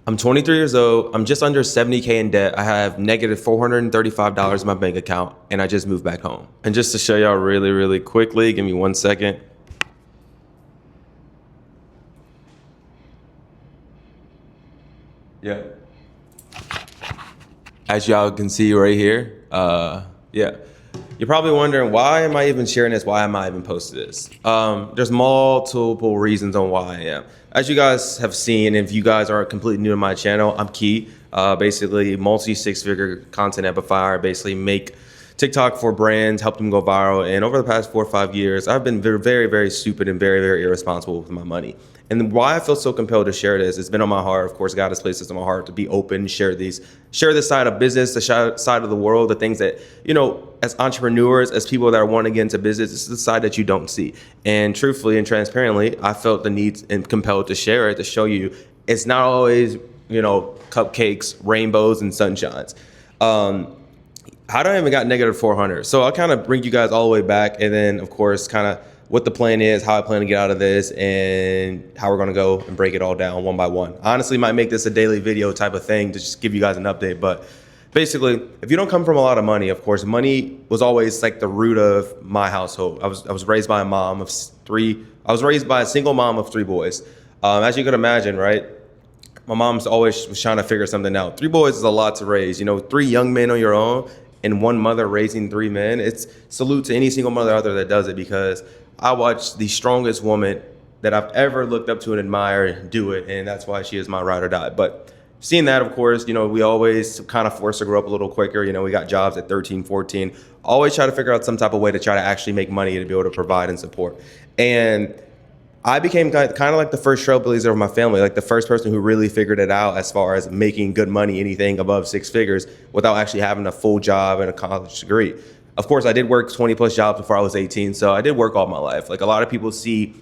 I'm 23 years old. I'm just under 70K in debt. I have negative $435 in my bank account, and I just moved back home. And just to show y'all really, really quickly, give me 1 second. Yeah. As y'all can see right here, yeah. You're probably wondering, why am I even sharing this? Why am I even posting this? There's multiple reasons on why I am. As you guys have seen, if you guys are completely new to my channel, I'm Key. Basically, multi-six-figure content amplifier. Basically, make TikTok for brands, help them go viral. And over the past 4 or 5 years, I've been very, very, very stupid and very, very irresponsible with my money. And why I feel so compelled to share this, it's been on my heart. Of course, God has placed this on my heart to be open, share this side of business, the side of the world, the things that, you know, as entrepreneurs, as people that are wanting to get into business, this is the side that you don't see. And truthfully and transparently, I felt the need and compelled to share it, to show you it's not always, you know, cupcakes, rainbows, and sunshines. How do I even got negative 400? So I'll kind of bring you guys all the way back, and then of course kind of what the plan is, how I plan to get out of this, and how we're gonna go and break it all down one by one. I honestly might make this a daily video type of thing to just give you guys an update, but basically, if you don't come from a lot of money, of course, money was always like the root of my household. I was raised by a mom of three. I was raised by a single mom of 3 boys. As you can imagine, right? My mom's always was trying to figure something out. 3 boys is a lot to raise. You know, 3 young men on your own and 1 mother raising 3 men. It's salute to any single mother out there that does it, because I watched the strongest woman that I've ever looked up to and admired do it, and that's why she is my ride or die. But seeing that, of course, you know, we always kind of forced to grow up a little quicker. You know, we got jobs at 13, 14. Always try to figure out some type of way to try to actually make money to be able to provide and support. And I became kind of like the first trailblazer of my family, like the first person who really figured it out as far as making good money, anything above 6 figures, without actually having a full job and a college degree. Of course, I did work 20 plus jobs before I was 18, so I did work all my life. Like a lot of people see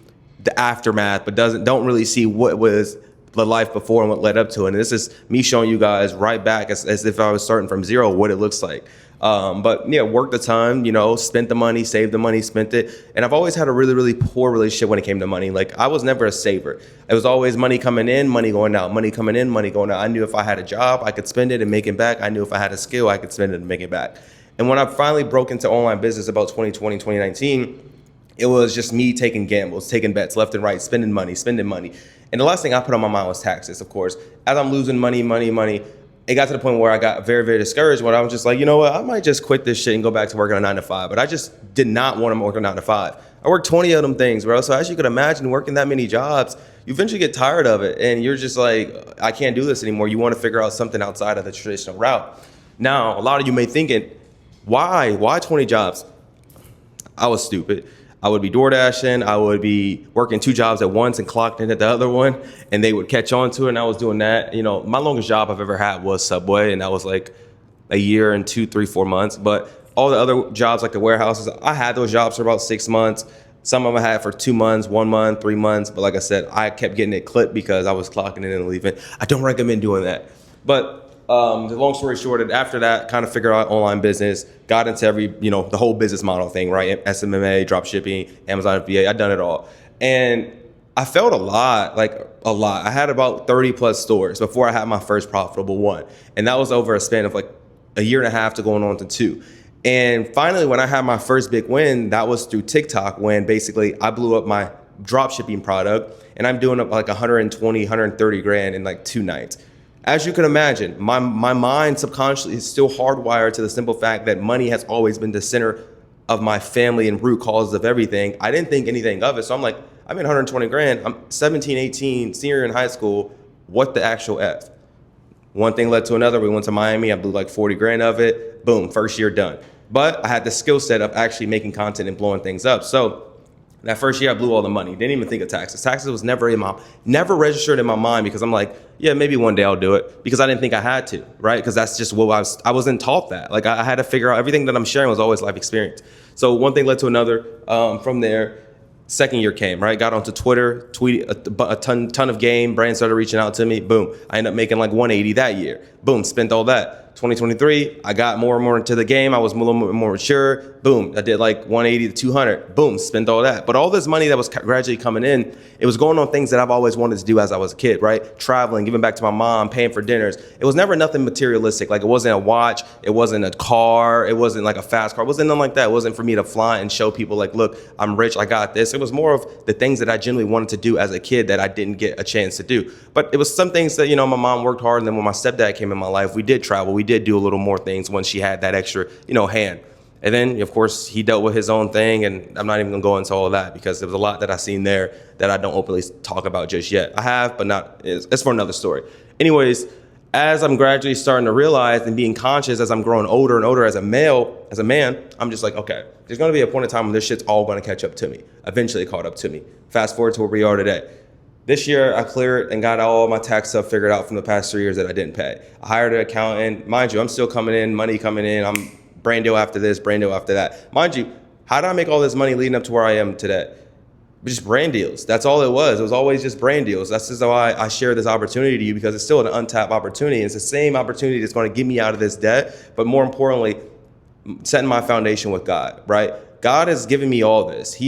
the aftermath, but don't really see what was the life before and what led up to it. And this is me showing you guys right back as if I was starting from zero, what it looks like. But yeah, worked a ton, you know, spent the money, saved the money, spent it. And I've always had a really, really poor relationship when it came to money. Like I was never a saver. It was always money coming in, money going out, money coming in, money going out. I knew if I had a job, I could spend it and make it back. I knew if I had a skill, I could spend it and make it back. And when I finally broke into online business about 2020, 2019, it was just me taking gambles, taking bets left and right, spending money. And the last thing I put on my mind was taxes, of course. As I'm losing money, it got to the point where I got very, very discouraged, when I was just like, you know what, I might just quit this shit and go back to working a 9 to 5. But I just did not want to work a 9 to 5. I worked 20 of them things, bro. So as you could imagine, working that many jobs, you eventually get tired of it. And you're just like, I can't do this anymore. You want to figure out something outside of the traditional route. Now, a lot of you may thinking, why 20 jobs? I was stupid. I would be door dashing. I would be working 2 jobs at once and clocked in at the other one, and they would catch on to it. And I was doing that. You know, my longest job I've ever had was Subway, and that was like a year and 2, 3, 4 months. But all the other jobs, like the warehouses, I had those jobs for about 6 months. Some of them I had for 2 months, 1 month, 3 months. But like I said, I kept getting it clipped because I was clocking in and leaving. I don't recommend doing that. But the long story short, after that, kind of figured out online business, got into the whole business model thing, right? SMMA, drop shipping, Amazon FBA, I've done it all. And I felt a lot. I had about 30 plus stores before I had my first profitable one. And that was over a span of like a year and a half to going on to 2. And finally, when I had my first big win, that was through TikTok, when basically I blew up my drop shipping product, and I'm doing up like 120, 130 grand in like 2 nights. As you can imagine, my mind subconsciously is still hardwired to the simple fact that money has always been the center of my family and root cause of everything. I didn't think anything of it. So I'm like, I made 120 grand. I'm 17, 18, senior in high school. What the actual F? One thing led to another. We went to Miami. I blew like 40 grand of it. Boom, first year done. But I had the skill set of actually making content and blowing things up. So that first year I blew all the money. Didn't even think of taxes. Taxes was never registered in my mind, because I'm like, yeah, maybe one day I'll do it, because I didn't think I had to, right? Because that's just what I wasn't taught that. Like I had to figure out, everything that I'm sharing was always life experience. So one thing led to another. From there, second year came, right? Got onto Twitter, tweeted a ton of game. Brands started reaching out to me. Boom. I ended up making like 180 that year. Boom. Spent all that. 2023, I got more and more into the game. I was a little bit more mature. Boom, I did like 180 to 200. Boom, spent all that. But all this money that was gradually coming in, it was going on things that I've always wanted to do as I was a kid, right? Traveling, giving back to my mom, paying for dinners. It was never nothing materialistic. Like it wasn't a watch, it wasn't a car, it wasn't like a fast car. It wasn't nothing like that. It wasn't for me to fly and show people like, look, I'm rich, I got this. It was more of the things that I genuinely wanted to do as a kid that I didn't get a chance to do. But it was some things that, my mom worked hard, and then when my stepdad came in my life, we did travel. We did do a little more things when she had that extra, hand. And then, of course, he dealt with his own thing, and I'm not even gonna go into all of that because there was a lot that I seen there that I don't openly talk about just yet. I have, but not, it's for another story. Anyways, as I'm gradually starting to realize and being conscious as I'm growing older and older as a man, I'm just like, okay, there's gonna be a point in time when this shit's all gonna catch up to me. Eventually it caught up to me. Fast forward to where we are today. This year, I cleared and got all my tax stuff figured out from the past 3 years that I didn't pay. I hired an accountant. Mind you, I'm still coming in, money coming in. I'm brand deal after this, brand deal after that. Mind you, how did I make all this money leading up to where I am today? Just brand deals. That's all it was. It was always just brand deals. That's just why I share this opportunity to you, because it's still an untapped opportunity. It's the same opportunity that's going to get me out of this debt, but more importantly, setting my foundation with God, right? God has given me all this.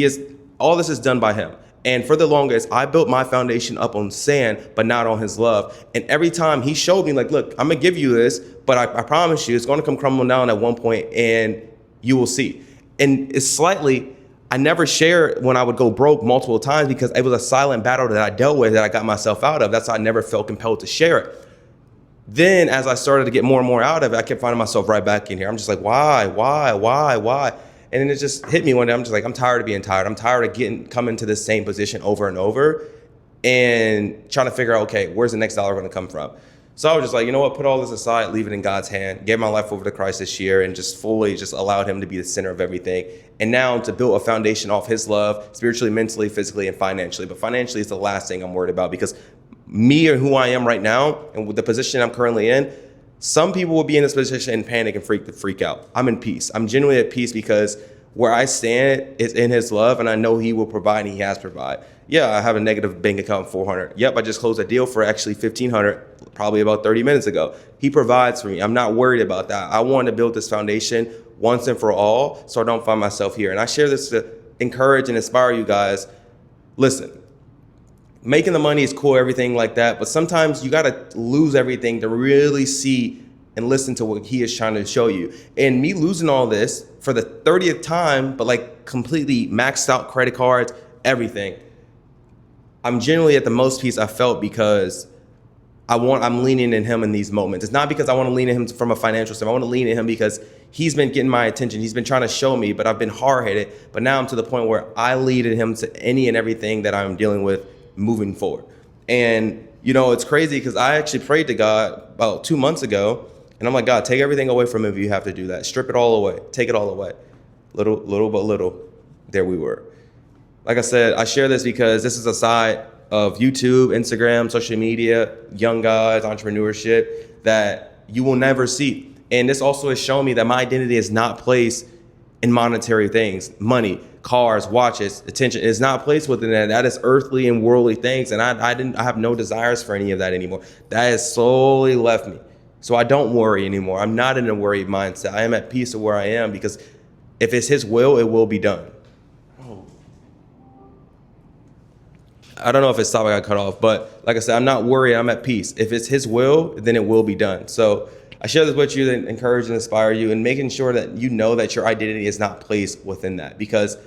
All this is done by him. And for the longest, I built my foundation up on sand, but not on his love. And every time he showed me, like, look, I'm going to give you this, but I promise you it's going to come crumbling down at one point and you will see. And it's slightly, I never shared when I would go broke multiple times because it was a silent battle that I dealt with that I got myself out of. That's why I never felt compelled to share it. Then as I started to get more and more out of it, I kept finding myself right back in here. I'm just like, why? And then it just hit me one day. I'm just like, I'm tired of being tired. I'm tired of coming to this same position over and over and trying to figure out, okay, where's the next dollar going to come from? So I was just like, you know what, put all this aside, leave it in God's hand, gave my life over to Christ this year and just fully just allowed him to be the center of everything. And now to build a foundation off his love, spiritually, mentally, physically, and financially. But financially is the last thing I'm worried about because me or who I am right now and with the position I'm currently in, some people will be in this position and panic and freak out. I'm in peace. I'm genuinely at peace because where I stand is in his love and I know he will provide and he has provided. Yeah, I have a negative bank account of 400. Yep, I just closed a deal for actually 1,500 probably about 30 minutes ago. He provides for me. I'm not worried about that. I want to build this foundation once and for all so I don't find myself here. And I share this to encourage and inspire you guys. Listen, making the money is cool, everything like that, but sometimes you got to lose everything to really see and listen to what he is trying to show you. And me losing all this for the 30th time, but like completely maxed out credit cards, everything. I'm generally at the most peace I felt because I'm leaning in him in these moments. It's not because I want to lean in him from a financial standpoint. I want to lean in him because he's been getting my attention. He's been trying to show me, but I've been hard-headed. But now I'm to the point where I lead in him to any and everything that I'm dealing with moving forward. And, it's crazy because I actually prayed to God about 2 months ago. And I'm like, God, take everything away from him if you have to do that. Strip it all away. Take it all away. Little by little, there we were. Like I said, I share this because this is a side of YouTube, Instagram, social media, young guys, entrepreneurship that you will never see. And this also has shown me that my identity is not placed in monetary things, money, cars, watches, attention. It's not placed within that. That is earthly and worldly things. And I have no desires for any of that anymore. That has slowly left me. So I don't worry anymore. I'm not in a worried mindset. I am at peace of where I am because if it's his will, it will be done. I don't know if it's topic I cut off, but like I said, I'm not worried. I'm at peace. If it's his will, then it will be done. So I share this with you to encourage and inspire you and making sure that you know that your identity is not placed within that because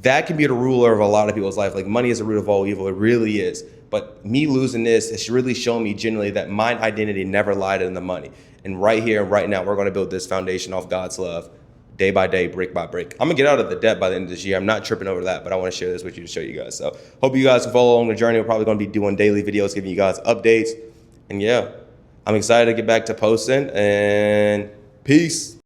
that can be the ruler of a lot of people's life. Like money is the root of all evil. It really is. But me losing this, it's really shown me genuinely that my identity never lied in the money. And right here, right now, we're going to build this foundation off God's love, day by day, brick by brick. I'm going to get out of the debt by the end of this year. I'm not tripping over that, but I want to share this with you to show you guys. So hope you guys can follow along the journey. We're probably going to be doing daily videos, giving you guys updates. And yeah, I'm excited to get back to posting and peace.